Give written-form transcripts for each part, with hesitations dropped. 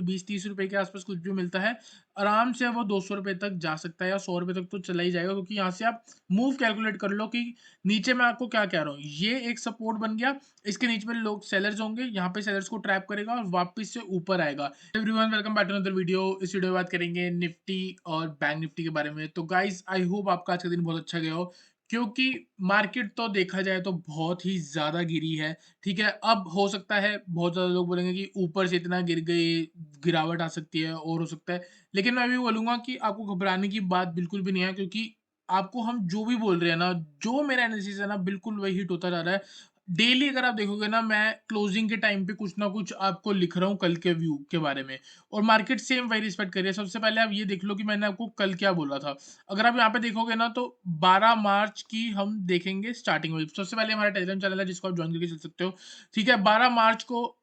20-30 रुपए के आसपास कुछ भी मिलता है, आराम से वो 200 रुपए तक जा सकता है या 100 रुपए तक तो चला ही जाएगा, क्योंकि यहाँ से आप मूव कैलकुलेट कर लो कि नीचे मैं आपको क्या कह रहा हूँ, ये एक सपोर्ट बन गया, इसके नीचे में लोग सेलर्स होंगे, यहाँ पे सेलर्स को ट्रैप करेगा और वापस से ऊपर आएगा। Everyone, welcome back to another video. इस वीडियो में बात करेंगे निफ्टी और बैंक निफ्टी के बारे में। तो गाइस, आई होप आपका आज का दिन बहुत अच्छा गया हो, क्योंकि मार्केट तो देखा जाए तो बहुत ही ज़्यादा गिरी है। ठीक है, अब हो सकता है बहुत ज़्यादा लोग बोलेंगे कि ऊपर से इतना गिर गए, गिरावट आ सकती है और हो सकता है। लेकिन मैं भी बोलूँगा कि आपको घबराने की बात बिल्कुल भी नहीं है, क्योंकि आपको हम जो भी बोल रहे हैं ना, जो मेरा एनालिसिस है ना, बिल्कुल वही हिट होता जा रहा है। डेली अगर आप देखोगे ना, मैं क्लोजिंग के टाइम पे कुछ ना कुछ आपको लिख रहा हूँ कल के व्यू के बारे में, और मार्केट सेम वही रिस्पेक्ट कर रही है। सबसे पहले आप ये देख लो कि मैंने आपको कल क्या बोला था। अगर आप यहाँ पे देखोगे ना, तो 12 मार्च की हम देखेंगे स्टार्टिंग में। सबसे पहले हमारा टेलीग्राम चैनल है जिसको आप ज्वाइन करके चल सकते हो। ठीक है, 12 मार्च को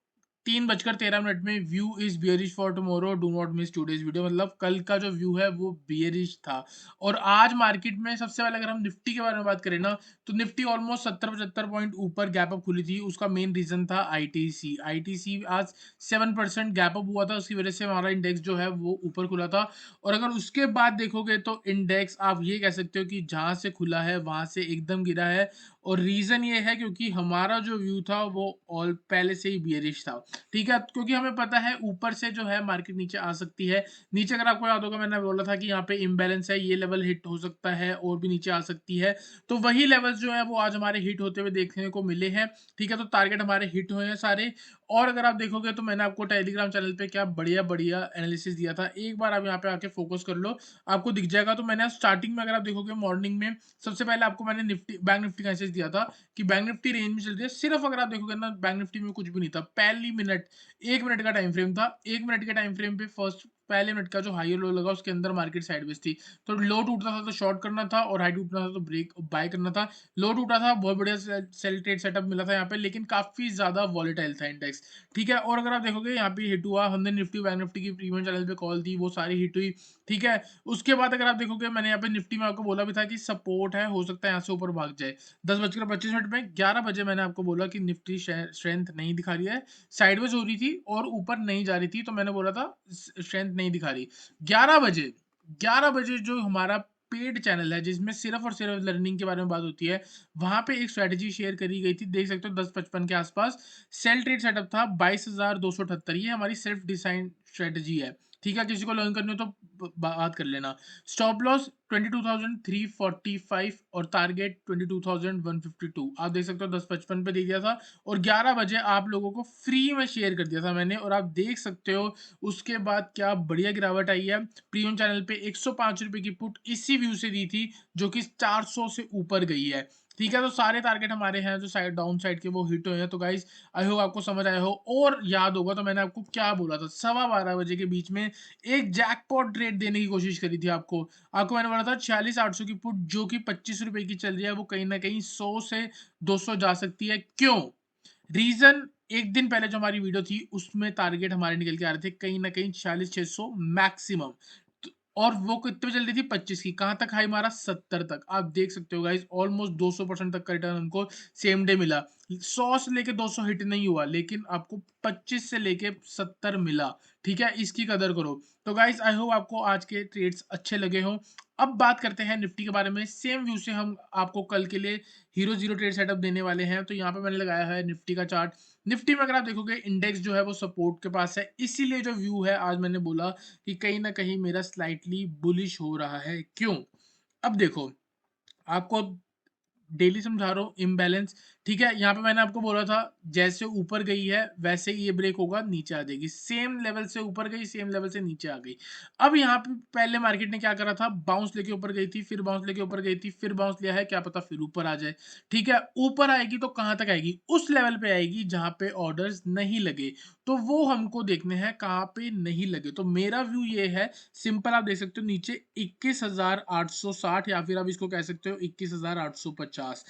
3:13 में view is bearish for tomorrow, do not miss today's video. मतलब कल का जो व्यू है वो बियरिश था। और आज मार्केट में सबसे पहले अगर हम निफ्टी के बारे में बात करें ना, तो निफ्टी ऑलमोस्ट 70-75 पॉइंट ऊपर गैप अप खुली थी। उसका मेन रीजन था आईटीसी। आईटीसी आज 7% गैप अप हुआ था, उसकी वजह से हमारा इंडेक्स जो है वो ऊपर खुला था। और अगर उसके बाद देखोगे तो इंडेक्स आप ये कह सकते हो कि जहां से खुला है वहां से एकदम गिरा है। और रीजन ये है क्योंकि हमारा जो व्यू था वो ऑल पहले से ही बियरिश था। ठीक है, क्योंकि हमें पता है ऊपर से जो है मार्केट नीचे आ सकती है। नीचे अगर आपको याद होगा, मैंने बोला था कि यहाँ पे इम्बैलेंस है, ये लेवल हिट हो सकता है और भी नीचे आ सकती है। तो वही लेवल्स जो है वो आज हमारे हिट होते हुए देखने को मिले हैं। ठीक है, तो टारगेट हमारे हिट हुए हैं सारे। और अगर आप देखोगे तो मैंने आपको टेलीग्राम चैनल पे क्या बढ़िया बढ़िया एनालिसिस दिया था, एक बार आप यहाँ पे आके फोकस कर लो, आपको दिख जाएगा। तो मैंने स्टार्टिंग में अगर आप देखोगे मॉर्निंग में, सबसे पहले आपको मैंने निफ्टी बैंक निफ्टी का मैसेज दिया था कि बैंक निफ्टी रेंज में चल रही है। सिर्फ अगर आप देखोगे ना, बैंक निफ्टी में कुछ भी नहीं था। पहली मिनट, 1 मिनट का टाइम फ्रेम था, 1 मिनट के टाइम फ्रेम पे फर्स्ट पहले मिनट का जो हाई लो लगा उसके अंदर मार्केट साइडवेज थी। तो लो टूटता था तो शॉर्ट करना था, और हाई टूटना था तो ब्रेक बाय करना था। लो टूटा था, बहुत बढ़िया सेल ट्रेड सेटअप मिला था यहाँ पे, लेकिन काफी ज्यादा वॉलेटाइल था इंडेक्स। ठीक है, और अगर आप देखोगे यहाँ पे हिट हुआ, हमने निफ्टी बैंक निफ्टी की प्रीमियम चैनल पे कॉल दी, वो सारी हिट हुई। ठीक है, उसके बाद अगर आप देखोगे, मैंने यहाँ पे निफ्टी में आपको बोला भी था कि सपोर्ट है, हो सकता है यहाँ से ऊपर भाग जाए। 10:25 में 11 बजे मैंने आपको बोला कि निफ्टी स्ट्रेंथ नहीं दिखा रही है, साइडवेज हो रही थी और ऊपर नहीं जा रही थी, तो मैंने बोला था स्ट्रेंथ नहीं दिखा रही। 11 बजे, 11 बजे जो हमारा पेड चैनल है जिसमें सिर्फ और सिर्फ लर्निंग के बारे में बात होती है, वहां पे एक स्ट्रेटजी शेयर करी गई थी, देख सकते हो 10:55 के आसपास। सेल ट्रेड सेटअप था 22,278, ये हमारी सेल्फ डिजाइन स्ट्रेटजी है। ठीक है, किसी को लर्न करनी हो तो बात कर लेना। स्टॉप लॉस 22,345 और टारगेट 22,152, आप देख सकते हो 10:55 पे दे दिया था। और 11 बजे आप लोगों को फ्री में शेयर कर दिया था मैंने, और आप देख सकते हो उसके बाद क्या बढ़िया गिरावट आई है। प्रीमियम चैनल पे 105 रुपए की पुट इसी व्यू से दी थी, जो कि 400 से ऊपर गई है। ठीक है, तो सारे टारगेट हमारे हैं जो साइड डाउन साइड के वो हिट हुए हैं। तो गाइस, आई होप आपको समझ आया हो। और याद होगा तो मैंने आपको क्या बोला था, 12:15 बजे के बीच में एक जैकपॉट ट्रेड देने की कोशिश करी थी आपको। आपको मैंने बोला था 46,800 की पुट जो कि 25 रुपए की चल रही है, वो कहीं ना कहीं 100 से 200 जा सकती है। क्यों? रीजन, एक दिन पहले जो हमारी वीडियो थी उसमें टारगेट हमारे निकल के आ रहे थे कहीं ना कहीं 46,600 मैक्सिमम। और वो कितने पे चल रही थी? 25 की। कहां तक हाई मारा? 70 तक। आप देख सकते हो गाइस, ऑलमोस्ट 200% तक का रिटर्न हमको सेम डे मिला। 100 से लेके 200 हिट नहीं हुआ, लेकिन आपको 25 से लेके 70 मिला। ठीक है, इसकी कदर करो। तो गाइस, आई होप आपको आज के ट्रेड्स अच्छे लगे हों। अब बात करते हैं निफ्टी के बारे में। सेम व्यू से हम आपको कल के लिए हीरो जीरो ट्रेड सेटअप देने वाले हैं। तो यहाँ पे मैंने लगाया है निफ्टी का चार्ट। निफ्टी में अगर आप देखोगे, इंडेक्स जो है वो सपोर्ट के पास है, इसीलिए जो व्यू है आज मैंने बोला कि कहीं ना कहीं मेरा स्लाइटली बुलिश हो रहा है। क्यों? अब देखो, आपको डेली समझा रहा हूँ इम्बैलेंस। ठीक है, यहाँ पे मैंने आपको बोला था जैसे ऊपर गई है वैसे ही ये ब्रेक होगा, नीचे आ जाएगी। सेम लेवल से ऊपर गई, सेम लेवल से नीचे आ गई। अब यहाँ पे पहले मार्केट ने क्या करा था, बाउंस लेके ऊपर गई थी, फिर बाउंस लेके ऊपर गई थी, फिर बाउंस लिया है, क्या पता फिर ऊपर आ जाए। ठीक है, ऊपर आएगी तो कहाँ तक आएगी? उस लेवल पे आएगी जहां पे ऑर्डर्स नहीं लगे। तो वो हमको देखने हैं कहाँ पे नहीं लगे। तो मेरा व्यू ये है, सिंपल, आप देख सकते हो नीचे 21,860, या फिर आप इसको कह सकते हो 21,850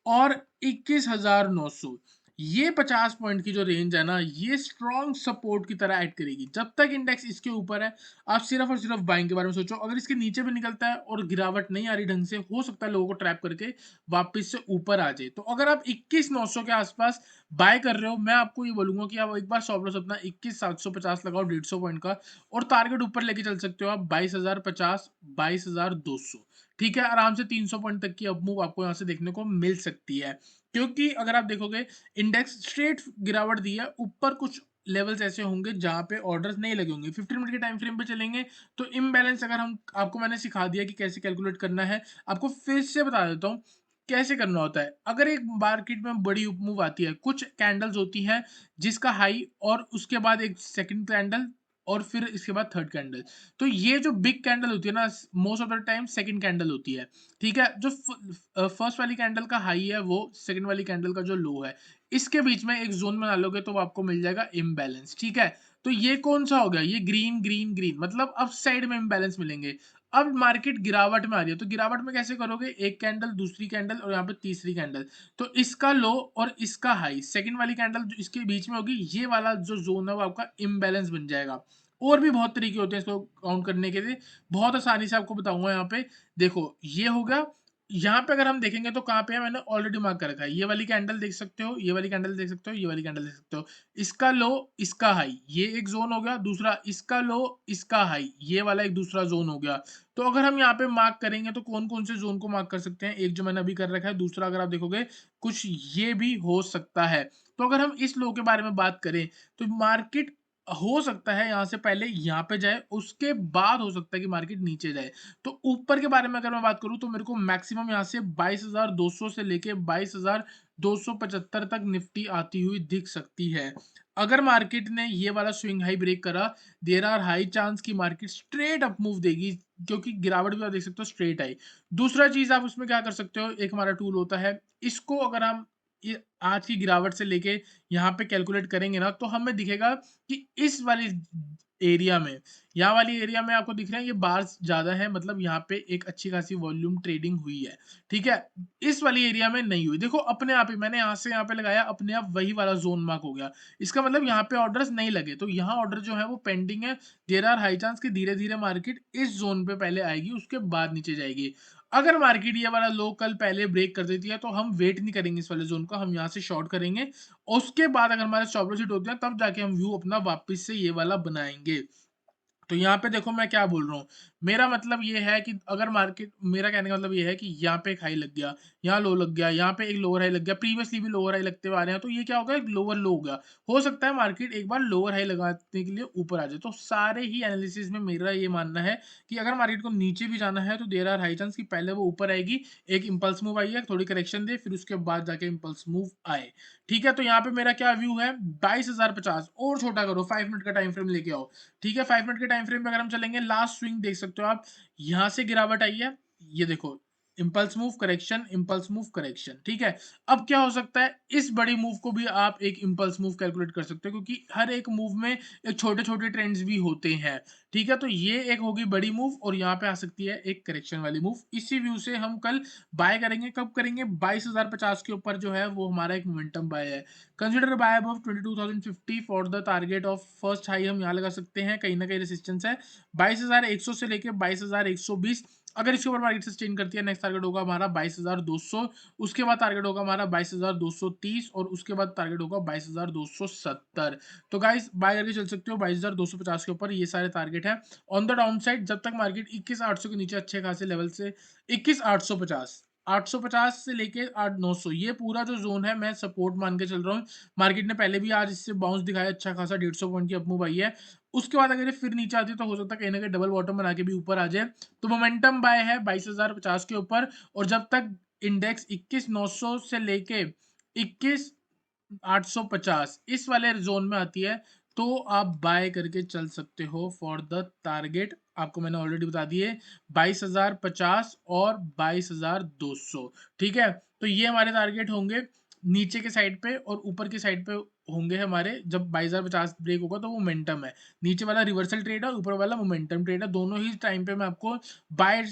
और 21,900। ये 50 पॉइंट की जो रेंज है ना, ये स्ट्रॉन्ग सपोर्ट की तरह ऐड करेगी। जब तक इंडेक्स इसके ऊपर है, आप सिर्फ और सिर्फ बाइंग के बारे में सोचो। अगर इसके नीचे भी निकलता है और गिरावट नहीं आ रही ढंग से, हो सकता है लोगों को ट्रैप करके वापस से ऊपर आ जाए। तो अगर आप 21,900 के आसपास बाय कर रहे हो, मैं आपको ये बोलूंगा कि आप एक बार स्टॉप लॉस अपना 21,750 लगाओ 150 पॉइंट का, और टारगेट ऊपर लेके चल सकते हो आप 22,050, 22,200। ठीक है, आराम से 300 पॉइंट तक की अप मूव आपको यहाँ से देखने को मिल सकती है। क्योंकि अगर आप देखोगे, इंडेक्स स्ट्रेट गिरावट दी है, ऊपर कुछ लेवल्स ऐसे होंगे जहां पे ऑर्डर्स नहीं लगे होंगे। 15 मिनट के टाइम फ्रेम पे चलेंगे तो इम्बैलेंस, अगर हम आपको मैंने सिखा दिया कि कैसे कैलकुलेट करना है, आपको फिर से बता देता हूँ कैसे करना होता है। अगर एक मार्केट में बड़ी मूव आती है, कुछ कैंडल्स होती है जिसका हाई और उसके बाद एक सेकंड कैंडल और फिर इसके बाद थर्ड कैंडल। तो ये जो बिग कैंडल होती है ना, most of the time second candle होती है। ठीक है, जो फर्स्ट वाली कैंडल का हाई है वो सेकंड वाली कैंडल का जो लो है, इसके बीच में एक जोन बना लोगे तो वो आपको मिल जाएगा इम्बैलेंस। ठीक है, तो ये कौन सा हो गया, ये ग्रीन ग्रीन ग्रीन, मतलब अप साइड में इम्बैलेंस मिलेंगे। अब मार्केट गिरावट में आ रही है, तो गिरावट में कैसे करोगे, एक कैंडल, दूसरी कैंडल और यहाँ पे तीसरी कैंडल। तो इसका लो और इसका हाई, सेकंड वाली कैंडल जो इसके बीच में होगी, ये वाला जो जोन है वो आपका इम्बैलेंस बन जाएगा। और भी बहुत तरीके होते हैं इसको काउंट करने के लिए, बहुत आसानी से आपको बताऊंगा। यहाँ पे देखो, ये हो गया। यहाँ पे अगर हम देखेंगे तो कहाँ पे है, मैंने ऑलरेडी मार्क कर रखा है। ये वाली कैंडल देख सकते हो, ये वाली कैंडल देख सकते हो, ये वाली कैंडल देख सकते हो। इसका लो, इसका हाई, ये एक जोन हो गया। दूसरा इसका लो, इसका हाई, ये वाला एक दूसरा जोन हो गया। तो अगर हम यहाँ पे मार्क करेंगे तो कौन कौन से जोन को मार्क कर सकते हैं, एक जो मैंने अभी कर रखा है, दूसरा अगर आप देखोगे कुछ ये भी हो सकता है। तो अगर हम इस लो के बारे में बात करें, तो मार्केट हो सकता है यहाँ से पहले यहाँ पे जाए, उसके बाद हो सकता है कि मार्केट नीचे जाए। तो ऊपर के बारे में अगर मैं बात करूँ, तो मेरे को मैक्सिमम यहाँ से 22,200 से लेके 22,275 तक निफ्टी आती हुई दिख सकती है। अगर मार्केट ने ये वाला स्विंग हाई ब्रेक करा, देयर आर हाई चांस की मार्केट स्ट्रेट अप मूव देगी, क्योंकि गिरावट भी आप देख सकते हो स्ट्रेट आई। दूसरा चीज आप उसमें क्या कर सकते हो, एक हमारा टूल होता है, इसको अगर हम ये आज की गिरावट से लेके यहाँ पे कैलकुलेट करेंगे ना, तो हमें दिखेगा कि इस वाली एरिया में, यहाँ वाली एरिया में आपको दिख रहा है ये बार्स ज्यादा है, मतलब यहाँ पे एक अच्छी खासी वॉल्यूम ट्रेडिंग हुई है। ठीक है, इस वाली एरिया में नहीं हुई। देखो अपने आप ही मैंने यहाँ से यहाँ पे लगाया, अपने आप वही वाला जोन मार्क हो गया। इसका मतलब यहाँ पे ऑर्डर्स नहीं लगे, तो यहाँ ऑर्डर जो है वो पेंडिंग है। देयर आर हाई चांस कि धीरे धीरे मार्केट इस जोन पे पहले आएगी, उसके बाद नीचे जाएगी। अगर मार्केट ये वाला लो कल पहले ब्रेक कर देती है, तो हम वेट नहीं करेंगे इस वाले जोन का, हम यहाँ से शॉर्ट करेंगे। उसके बाद अगर हमारे स्टॉप लॉस हिट होते हैं, तब जाके हम व्यू अपना वापस से ये वाला बनाएंगे। तो यहाँ पे देखो मैं क्या बोल रहा हूँ, मेरा मतलब ये है कि अगर मार्केट, मेरा कहने का मतलब ये है कि यहाँ पे एक हाई लग गया, यहाँ लो लग गया, यहाँ पे एक लोअर हाई लग गया, प्रीवियसली भी लोअर हाई लगते हुए आ रहे हैं, तो ये क्या होगा, एक लोअर लो हो गया। हो सकता है मार्केट एक बार लोअर हाई लगाने के लिए ऊपर आ जाए। तो सारे ही एनालिसिस में मेरा ये मानना है कि अगर मार्केट को नीचे भी जाना है, तो देयर आर हाई चांस कि पहले वो ऊपर आएगी, एक इंपल्स मूव आई है, थोड़ी करेक्शन दे, फिर उसके बाद जाके इंपल्स मूव आए। ठीक है, तो यहाँ पे मेरा क्या व्यू है, 22,050 और छोटा करो, 5 मिनट का टाइम फ्रेम लेके आओ। ठीक है, 5 मिनट के टाइम फ्रेम पे अगर हम चलेंगे, लास्ट स्विंग देख सकते हो आप, यहां से गिरावट आई है, ये देखो, impulse move correction, impulse move correction. ठीक है, अब क्या हो सकता है, इस बड़ी मूव को भी आप एक इंपल्स मूव कैलकुलेट कर सकते हो, क्योंकि हर एक मूव में एक छोटे छोटे ट्रेंड्स भी होते हैं। ठीक है, तो ये एक होगी बड़ी मूव, और यहाँ पे आ सकती है एक करेक्शन वाली मूव। इसी व्यू से हम कल बाय करेंगे, कब करेंगे, 22,050 के ऊपर जो है वो हमारा एक मोमेंटम बाय है। Consider buy above 22,050 for the target of first high, हम यहाँ लगा सकते हैं, कहीं ना कहीं रेसिस्टेंस है 22,100 से लेके 22,120। अगर इसके ऊपर मार्केट सस्टेन करती है, नेक्स्ट टारगेट होगा हमारा 22,200, उसके बाद टारगेट होगा हमारा 22,230, और उसके बाद टारगेट होगा 22,270। तो गाइस बाय करके चल सकते हो 22,250 के ऊपर, ये सारे टारगेट है। ऑन द डाउन साइड जब तक मार्केट 21,800 के नीचे अच्छे खासे लेवल से, 21,850, 850 से लेके 8,900, ये पूरा जो जोन है मैं सपोर्ट मान के चल रहा हूँ। मार्केट ने पहले भी आज इससे बाउंस दिखाया, अच्छा खासा 150 पॉइंट की अपमूव आई है। उसके बाद अगर ये फिर नीचे आती है, तो हो सकता है कहीं ना कहीं डबल बॉटम बना के भी ऊपर आ जाए। तो मोमेंटम बाय है 22,050 के ऊपर, और जब तक इंडेक्स 21,900 से लेके 21,850 इस वाले जोन में आती है, तो आप बाय करके चल सकते हो फॉर द टारगेट। आपको मैंने ऑलरेडी बता दिए, 22,050 और 22,200। ठीक है, तो ये हमारे टारगेट होंगे नीचे के साइड पे, और ऊपर के साइड पे होंगे हमारे, जब 22,050 ब्रेक होगा तो वो मोमेंटम है। नीचे वाला रिवर्सल ट्रेड है, ऊपर वाला मोमेंटम ट्रेड है, दोनों ही टाइम पे मैं आपको बाय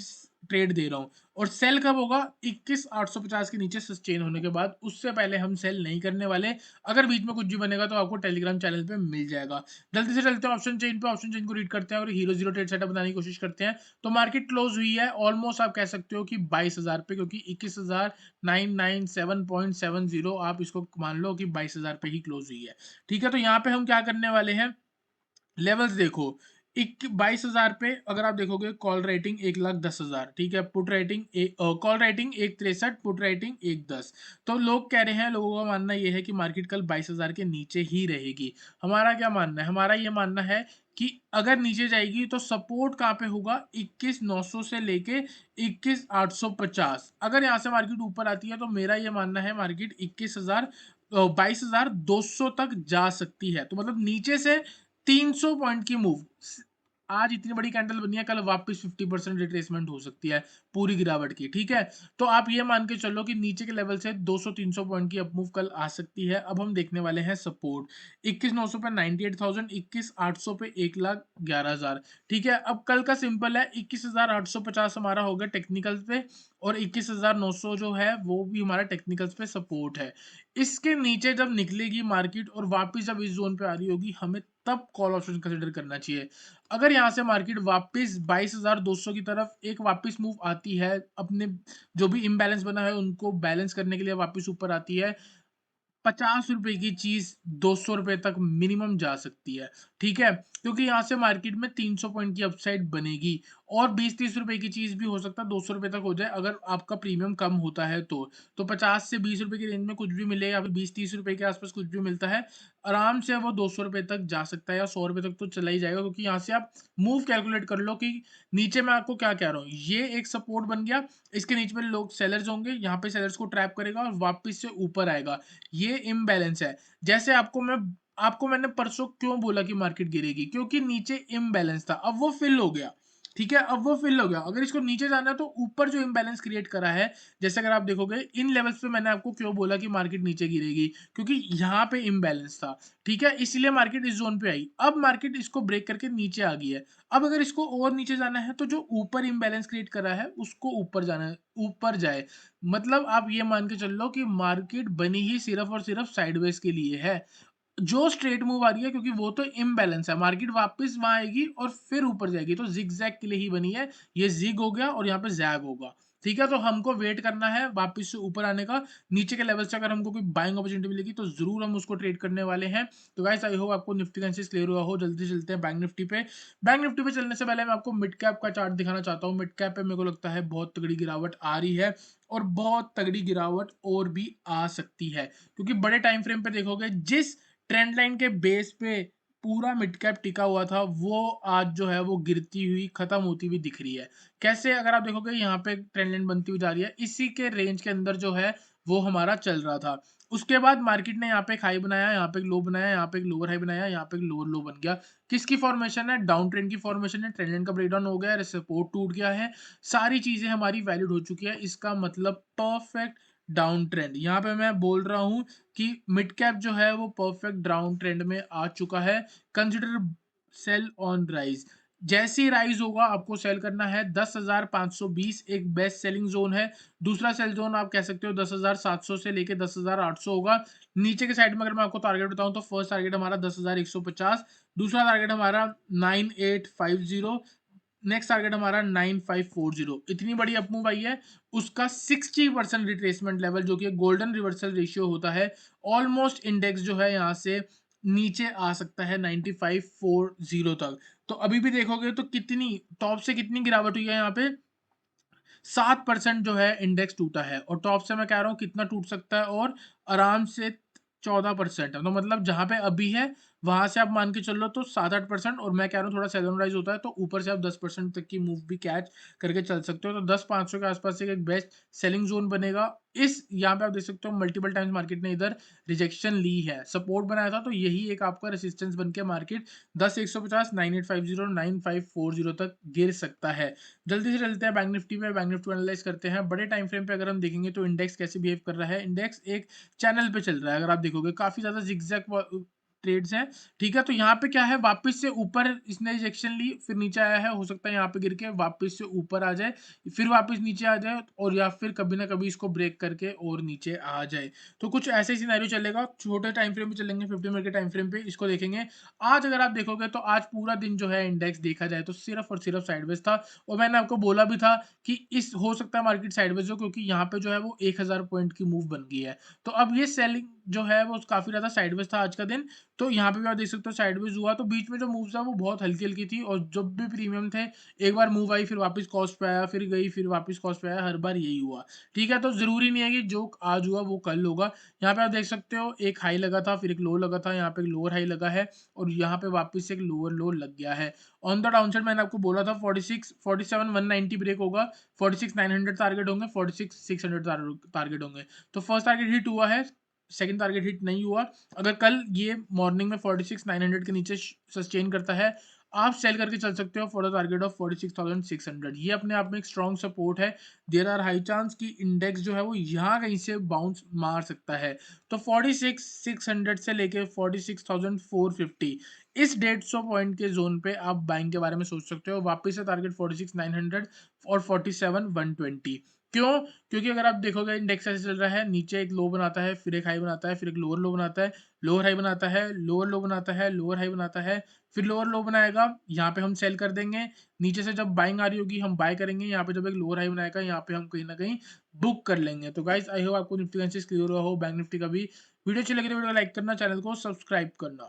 ट्रेड दे रहा हूँ और सेल कब होगा 21,850 के नीचे सस्टेन होने के बाद, उससे पहले हम सेल नहीं करने वाले। अगर बीच में कुछ भी बनेगा तो आपको टेलीग्राम चैनल पे मिल जाएगा। जल्दी से चलते हैं ऑप्शन चेन पे, ऑप्शन चेन को रीड करते हैं और हीरो जीरो ट्रेड सेटअप बनाने की कोशिश करते हैं। तो मार्केट क्लोज हुई है ऑलमोस्ट आप कह सकते हो कि 22,000 पे, क्योंकि 21,997.70 आप इसको मान लो कि 22,000 पे ही क्लोज हुई है। ठीक है, तो यहाँ पे हम क्या करने वाले हैं, लेवल्स देखो, 22,000 पे अगर आप देखोगे कॉल रेटिंग 1,10,000, ठीक है, put rating call rating 1,63, put rating 1,10। तो लोग कह रहे हैं, लोगों का मानना ये है कि मार्केट कल 22,000 के नीचे ही रहेगी। हमारा क्या मानना है, हमारा ये मानना है कि अगर नीचे जाएगी तो सपोर्ट कहाँ पे होगा, 21,900 से लेके 21,850। अगर यहाँ से मार्केट ऊपर आती है तो मेरा ये मानना है मार्केट 22,200 तक जा सकती है। तो मतलब नीचे से 300 पॉइंट की मूव, आज इतनी बड़ी कैंडल बनी है, कल वापस 50% रिट्रेसमेंट हो सकती है पूरी गिरावट की। ठीक है, तो आप ये मान के चलो कि नीचे के लेवल से 200-300 पॉइंट की अपमूव कल आ सकती है। अब हम देखने वाले हैं सपोर्ट, 21,900 पे 98,000, 21,800 पे 1,11,000। ठीक है, अब कल का सिंपल है, 21,850 हमारा होगा टेक्निकल पे और 21,900 जो है वो भी हमारा टेक्निकल्स पे सपोर्ट है। इसके नीचे जब निकलेगी मार्केट और वापस जब इस जोन पे आ रही होगी, हमें तब कॉल ऑप्शन कंसिडर करना चाहिए। अगर यहाँ से मार्केट वापस 22,200 की तरफ एक वापस मूव आती है, अपने जो भी इम्बैलेंस बना है उनको बैलेंस करने के लिए वापस ऊपर आती है, 50 रुपए की चीज 200 रुपए तक मिनिमम जा सकती है। ठीक है, क्योंकि यहाँ से मार्केट में 300 पॉइंट की अपसाइड बनेगी और 20-30 रुपए की चीज भी हो सकता है 200 रुपए तक हो जाए अगर आपका प्रीमियम कम होता है तो 50 से 20 रुपए की रेंज में कुछ भी मिले या फिर 20-30 रुपए के आसपास कुछ भी मिलता है, आराम से वो 200 रुपए तक जा सकता है या 100 रुपए तक तो चला ही जाएगा। क्योंकि यहाँ से आप मूव कैलकुलेट कर लो कि नीचे मैं आपको क्या कह रहा हूँ, ये एक सपोर्ट बन गया, इसके नीचे में लोग सेलर्स होंगे, यहाँ पे सेलर्स को ट्रैप करेगा और वापस से ऊपर आएगा, ये इम्बैलेंस है। जैसे आपको मैंने परसों क्यों बोला कि मार्केट गिरेगी, क्योंकि नीचे इम्बैलेंस था, अब वो फिल हो गया। ठीक है, अब वो फिल हो गया, अगर इसको नीचे जाना है तो ऊपर जो इम्बैलेंस क्रिएट करा है, जैसे अगर आप देखोगे इन लेवल्स पे मैंने आपको क्यों बोला कि मार्केट नीचे गिरेगी, क्योंकि यहाँ पे इम्बैलेंस था। ठीक है, इसलिए मार्केट इस जोन पे आई, अब मार्केट इसको ब्रेक करके नीचे आ गई है। अब अगर इसको और नीचे जाना है तो जो ऊपर इम्बैलेंस क्रिएट करा है उसको ऊपर जाना है, ऊपर जाए। मतलब आप ये मान के चल लो कि मार्केट बनी ही सिर्फ और सिर्फ साइडवेज के लिए है, जो स्ट्रेट मूव आ रही है, क्योंकि वो तो इम्बैलेंस है, मार्केट वापस वहां आएगी और फिर ऊपर जाएगी, तो जिग जैग के लिए ही बनी है। ये जिग हो गया और यहाँ पे जैग होगा। ठीक है, तो हमको वेट करना है वापस से ऊपर आने का, नीचे के लेवल से अगर हमको कोई बाइंग अपॉर्चुनिटी मिलेगी तो जरूर हम उसको ट्रेड करने वाले हैं। तो गाइस आई होप आपको निफ्टी का एनालिसिस क्लियर हुआ हो। जल्दी से चलते हैं बैंक निफ्टी पे। बैंक निफ्टी पे चलने से पहले मैं आपको मिड कैप का चार्ट दिखाना चाहता हूँ। मिड कैप पे मेरे को लगता है बहुत तगड़ी गिरावट आ रही है और बहुत तगड़ी गिरावट और भी आ सकती है, क्योंकि बड़े टाइम फ्रेम पे देखोगे जिस ट्रेंड लाइन के बेस पे पूरा मिड कैप टिका हुआ था, वो आज जो है वो गिरती हुई खत्म होती हुई दिख रही है। कैसे, अगर आप देखोगे यहाँ पे ट्रेंड लाइन बनती हुई जा रही है, इसी के रेंज के अंदर जो है वो हमारा चल रहा था। उसके बाद मार्केट ने यहाँ पे एक हाई बनाया, यहाँ पे एक लो बनाया, यहाँ पे एक लोअर हाई बनाया, यहाँ पे एक लोअर लो बन गया। किसकी फॉर्मेशन है, डाउन ट्रेंड की फॉर्मेशन है, ट्रेंड लाइन का ब्रेकडाउन हो गया है, सपोर्ट टूट गया है, सारी चीजें हमारी वैलिड हो चुकी है। इसका मतलब परफेक्ट डाउन ट्रेंड, यहाँ पे मैं बोल रहा हूँ कि मिड कैप जो है वो परफेक्ट डाउन ट्रेंड में आ चुका है। कंसिडर सेल ऑन राइज, जैसे ही राइज होगा आपको सेल करना है। 10,520 एक बेस्ट सेलिंग जोन है। दूसरा सेल जोन आप कह सकते हो 10,700 से लेके 10,800 होगा। नीचे के साइड में अगर मैं आपको टारगेट बताऊं तो फर्स्ट टारगेट हमारा 10,150, दूसरा टारगेट हमारा 9,850, नेक्स्ट टारगेट हमारा 9,540। इतनी बड़ी अपमूव आई है, उसका 60% रिट्रेसमेंट लेवल जो कि गोल्डन रिवर्सल रेशियो होता है, ऑलमोस्ट इंडेक्स जो है यहाँ से नीचे आ सकता है 9,540 तक। तो अभी भी देखोगे तो कितनी टॉप से कितनी गिरावट हुई है, यहाँ पे 7% जो है इंडेक्स टूटा है, और टॉप से मैं कह रहा हूँ कितना टूट सकता है, और आराम से 14% है। तो मतलब जहां पे अभी है वहां से आप मान के चल लो तो 7-8%, और मैं कह रहा हूँ थोड़ा सेजनराइज होता है तो ऊपर से आप 10% तक की मूव भी कैच करके चल सकते हो। तो 10,500 के आसपास से एक बेस्ट सेलिंग जोन बनेगा। इस यहाँ पे आप देख सकते हो मल्टीपल टाइम्स मार्केट ने इधर रिजेक्शन ली है, सपोर्ट बनाया था, तो यही एक आपका रेसिस्टेंस बन के मार्केट 10,150, 9,850, 9,540 तक गिर सकता है। जल्दी से चलते हैं बैंक निफ्टी पे, बैंक निफ्टी एनालाइज करते हैं। बड़े टाइम फ्रेम पे अगर हम देखेंगे तो इंडेक्स कैसे बिहेव कर रहा है, इंडेक्स एक चैनल पे चल रहा है। अगर आप देखोगे काफी ज्यादा जिगजैग ट्रेड्स हैं, ठीक है? तो यहाँ पे क्या है, वापस से ऊपर इसने रिजेक्शन ली, फिर नीचे आया है, हो सकता है यहाँ पे गिर के वापस से ऊपर आ जाए, फिर वापस नीचे आ जाए, और या फिर कभी ना कभी इसको ब्रेक करके और नीचे आ जाए। तो कुछ ऐसे ही सिनेरियो चलेगा, छोटे टाइम फ्रेम पे चलेंगे, 50 मिनट के टाइम फ्रेम पे इसको देखेंगे। आज अगर आप देखोगे तो आज पूरा दिन जो है इंडेक्स देखा जाए तो सिर्फ और सिर्फ साइडवेज था, और मैंने आपको बोला भी था कि इस हो सकता है मार्केट साइडवेज हो, क्योंकि यहाँ पे जो है वो 1000 पॉइंट की मूव बन गई है। तो अब ये सेलिंग जो है वो काफी ज्यादा साइडवेज था आज का दिन। तो यहाँ पे भी आप देख सकते हो साइडवेज हुआ, तो बीच में जो मूव्स है वो बहुत हल्की हल्की थी, और जब भी प्रीमियम थे एक बार मूव आई, फिर वापस कॉस्ट पे आया, फिर गई, फिर वापस कॉस्ट पे आया, हर बार यही हुआ। ठीक है, तो जरूरी नहीं है कि जो आज हुआ वो कल होगा। यहाँ पे आप देख सकते हो एक हाई लगा था, फिर एक लो लगा था, यहाँ पे एक लोअर हाई लगा है, और यहाँ पे वापस से एक लोअर लो लग गया है। ऑन द डाउनसाइड मैंने आपको बोला था 46 47 190 ब्रेक होगा, 46 900 टारगेट होंगे, 46 600 टारगेट होंगे। तो फर्स्ट टारगेट हिट हुआ है, सेकंड टारगेट हिट नहीं हुआ। अगर कल ये मॉर्निंग में 46 900 के नीचे सस्टेन करता है, आप सेल करके चल सकते हो फॉर द टारगेट ऑफ 46,600। ये अपने आप में एक स्ट्रॉन्ग सपोर्ट है। देयर आर हाई चांस कि इंडेक्स जो है वो यहाँ कहीं से बाउंस मार सकता है। तो 46,600 से लेके 46,450 इस 150 पॉइंट के जोन पे आप बाइंग के बारे में सोच सकते हो। वापस से टारगेट 46,900 और 47,120। क्यों? क्योंकि अगर आप देखोगे इंडेक्स ऐसे चल रहा है, नीचे एक लो बनाता है, फिर एक हाई बनाता है, फिर एक लोअर लो बनाता है, लोअर हाई बनाता है, लोअर लो बनाता है, लोअर हाई बनाता है, फिर लोअर लो बनाएगा, यहाँ पे हम सेल कर देंगे। नीचे से जब बाइंग आ रही होगी हम बाय करेंगे, यहाँ पे जब एक लोअर हाई बनाएगा यहाँ पे हम कहीं ना कहीं बुक कर लेंगे। तो गाइस आई होप आपको निफ्टी का क्लियर हुआ हो, बैंक निफ्टी का भी। वीडियो अच्छी लगी तो वीडियो को लाइक करना, चैनल को सब्सक्राइब करना।